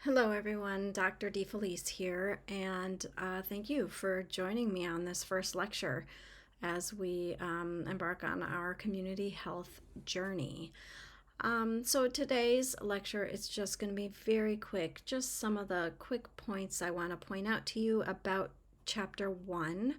Hello, everyone. Dr. DeFelice here, and thank you for joining me on this first lecture as we embark on our community health journey. So today's lecture is just going to be very quick, just some of the quick points I want to point out to you about Chapter 1,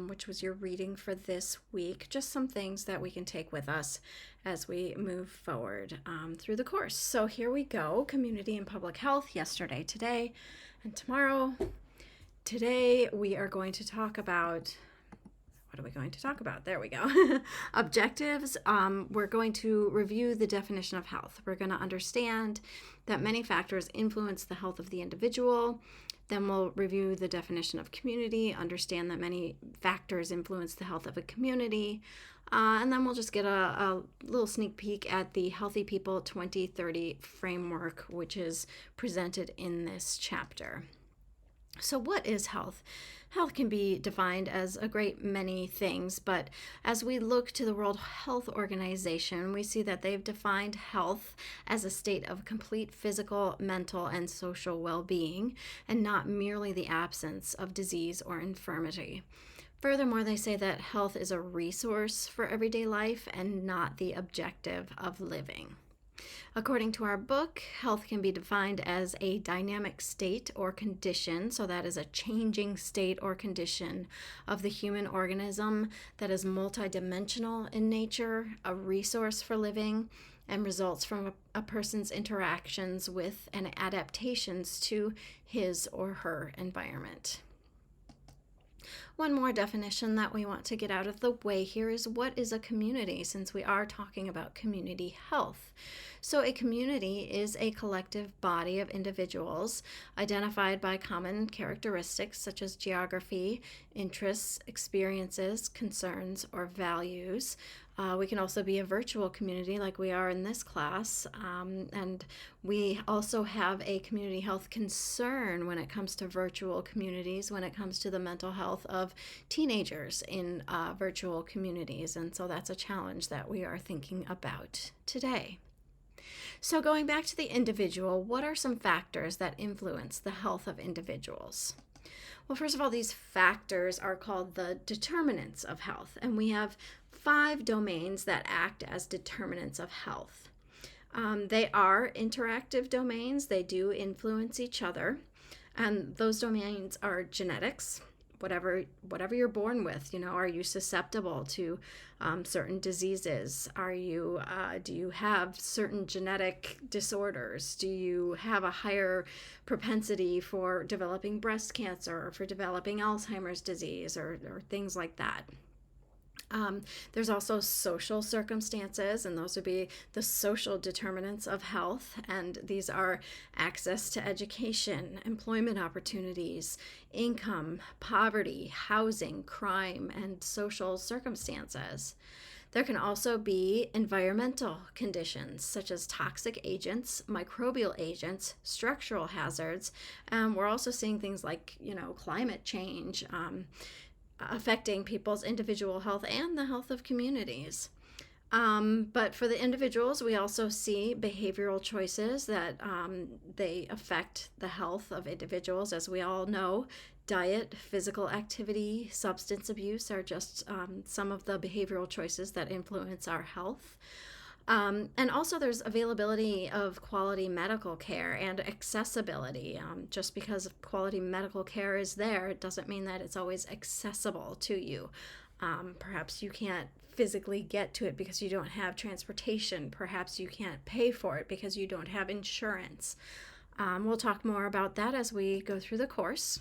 which was your reading for this week. Just some things that we can take with us as we move forward through the course. So here we go, community and public health, yesterday, today, and tomorrow. Today we are going to talk about, what are we going to talk about? There we go. Objectives. We're going to review the definition of health. We're going to understand that many factors influence the health of the individual. Then we'll review the definition of community, understand that many factors influence the health of a community, and then we'll just get a little sneak peek at the Healthy People 2030 framework, which is presented in this chapter. So what is health? Health can be defined as a great many things, but as we look to the World Health Organization, we see that they've defined health as a state of complete physical, mental, and social well-being, and not merely the absence of disease or infirmity. Furthermore, they say that health is a resource for everyday life and not the objective of living. According to our book, health can be defined as a dynamic state or condition, so that is a changing state or condition of the human organism that is multidimensional in nature, a resource for living, and results from a person's interactions with and adaptations to his or her environment. One more definition that we want to get out of the way here is, what is a community, since we are talking about community health. So a community is a collective body of individuals identified by common characteristics such as geography, interests, experiences, concerns, or values. We can also be a virtual community like we are in this class, and we also have a community health concern when it comes to virtual communities, when it comes to the mental health of teenagers in virtual communities, and so that's a challenge that we are thinking about today. So going back to the individual, what are some factors that influence the health of individuals? Well, first of all, these factors are called the determinants of health, and we have 5 domains that act as determinants of health. They are interactive domains. They do influence each other, and those domains are genetics. Whatever you're born with, are you susceptible to certain diseases? Do you have certain genetic disorders? Do you have a higher propensity for developing breast cancer or for developing Alzheimer's disease or things like that? There's also social circumstances, and those would be the social determinants of health, and these are access to education, employment opportunities, income, poverty, housing, crime, and social circumstances. There can also be environmental conditions such as toxic agents, microbial agents, structural hazards. We're also seeing things like, climate change, affecting people's individual health and the health of communities. But for the individuals, we also see behavioral choices that they affect the health of individuals. As we all know, diet, physical activity, substance abuse are just some of the behavioral choices that influence our health. And also there's availability of quality medical care and accessibility. Just because quality medical care is there, it doesn't mean that it's always accessible to you. Perhaps you can't physically get to it because you don't have transportation. Perhaps you can't pay for it because you don't have insurance. We'll talk more about that as we go through the course.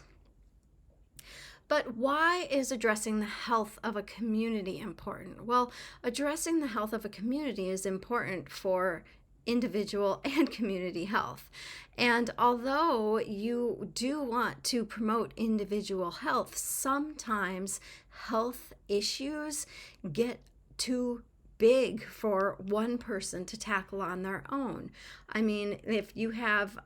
But why is addressing the health of a community important? Well, addressing the health of a community is important for individual and community health. And although you do want to promote individual health, sometimes health issues get too big for one person to tackle on their own. I mean, if you have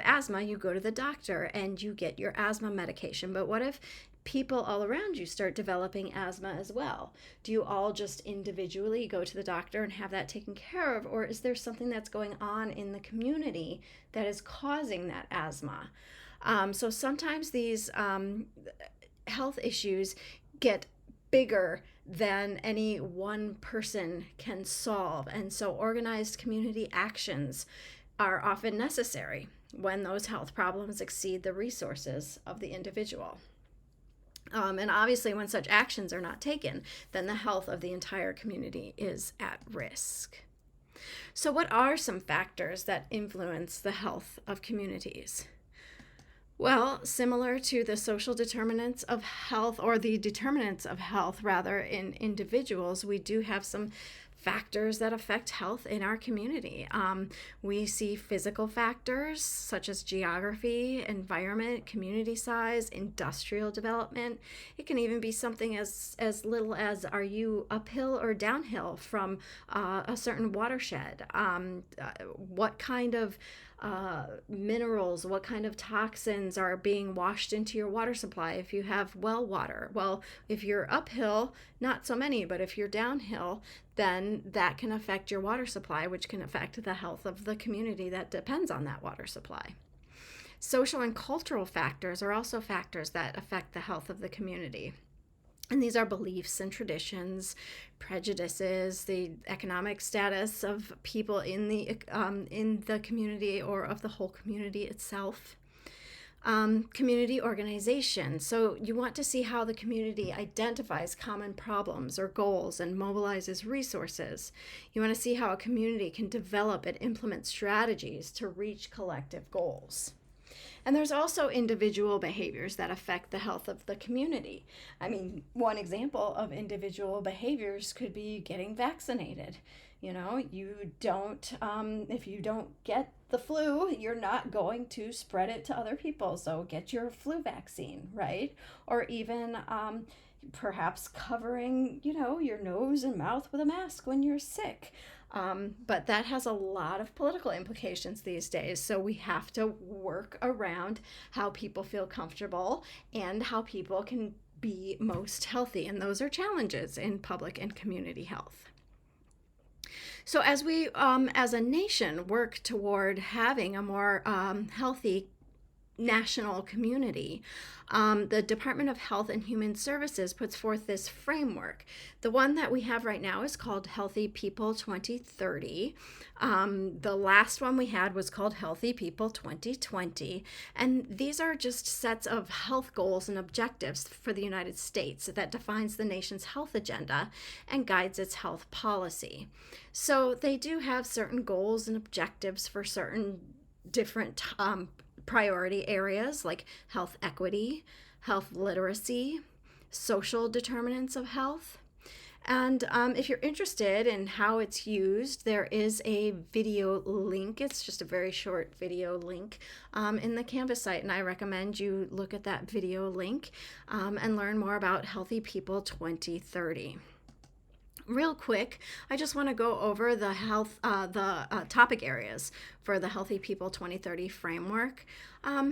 asthma, you go to the doctor and you get your asthma medication. But what if people all around you start developing asthma as well? Do you all just individually go to the doctor and have that taken care of, or is there something that's going on in the community that is causing that asthma? So sometimes these health issues get bigger than any one person can solve, and so organized community actions are often necessary when those health problems exceed the resources of the individual. And obviously, when such actions are not taken, then the health of the entire community is at risk. So, what are some factors that influence the health of communities? Well, similar to the social determinants of health, or the determinants of health rather, in individuals, we do have some factors that affect health in our community. We see physical factors such as geography, environment, community size, industrial development. It can even be something as little as, are you uphill or downhill from a certain watershed? What kind of minerals, what kind of toxins are being washed into your water supply if you have well water? Well, if you're uphill, not so many, but if you're downhill, then that can affect your water supply, which can affect the health of the community that depends on that water supply. Social and cultural factors are also factors that affect the health of the community. And these are beliefs and traditions, prejudices, the economic status of people in the community or of the whole community itself. Community organization. So you want to see how the community identifies common problems or goals and mobilizes resources. You want to see how a community can develop and implement strategies to reach collective goals. And there's also individual behaviors that affect the health of the community. I mean, one example of individual behaviors could be getting vaccinated. You know, if you don't get the flu, you're not going to spread it to other people. So get your flu vaccine, right? Or even perhaps covering, your nose and mouth with a mask when you're sick. But that has a lot of political implications these days. So we have to work around how people feel comfortable and how people can be most healthy. And those are challenges in public and community health. So as we, as a nation, work toward having a more healthy national community, the Department of Health and Human Services puts forth this framework. The one that we have right now is called Healthy People 2030. The last one we had was called Healthy People 2020. And these are just sets of health goals and objectives for the United States that defines the nation's health agenda and guides its health policy. So they do have certain goals and objectives for certain different priority areas like health equity, health literacy, social determinants of health. And if you're interested in how it's used, there is a video link. It's just a very short video link in the Canvas site, and I recommend you look at that video link and learn more about Healthy People 2030. Real quick, I just want to go over the topic areas for the Healthy People 2030 framework.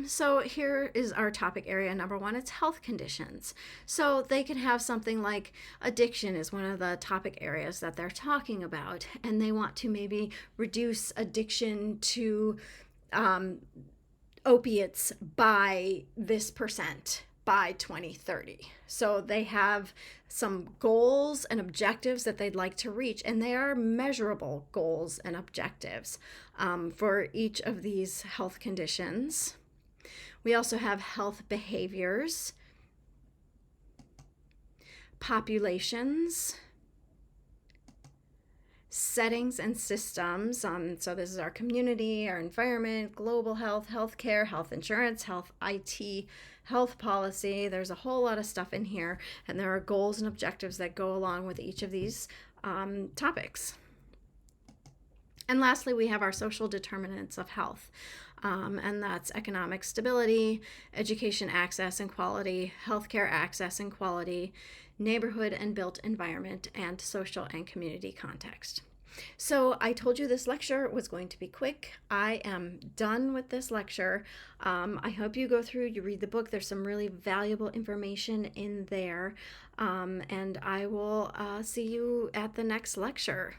So here is our topic area number one. It's health conditions. So they can have something like addiction is one of the topic areas that they're talking about, and they want to maybe reduce addiction to opiates by this percent by 2030. So they have some goals and objectives that they'd like to reach, and they are measurable goals and objectives for each of these health conditions. We also have health behaviors, populations, settings and systems. So this is our community, our environment, global health, healthcare, health insurance, health IT, health policy. There's a whole lot of stuff in here, and there are goals and objectives that go along with each of these topics. And lastly, we have our social determinants of health, and that's economic stability, education access and quality, healthcare access and quality, neighborhood and built environment, and social and community context. So I told you this lecture was going to be quick. I am done with this lecture. I hope you go through, you read the book. There's some really valuable information in there. And I will see you at the next lecture.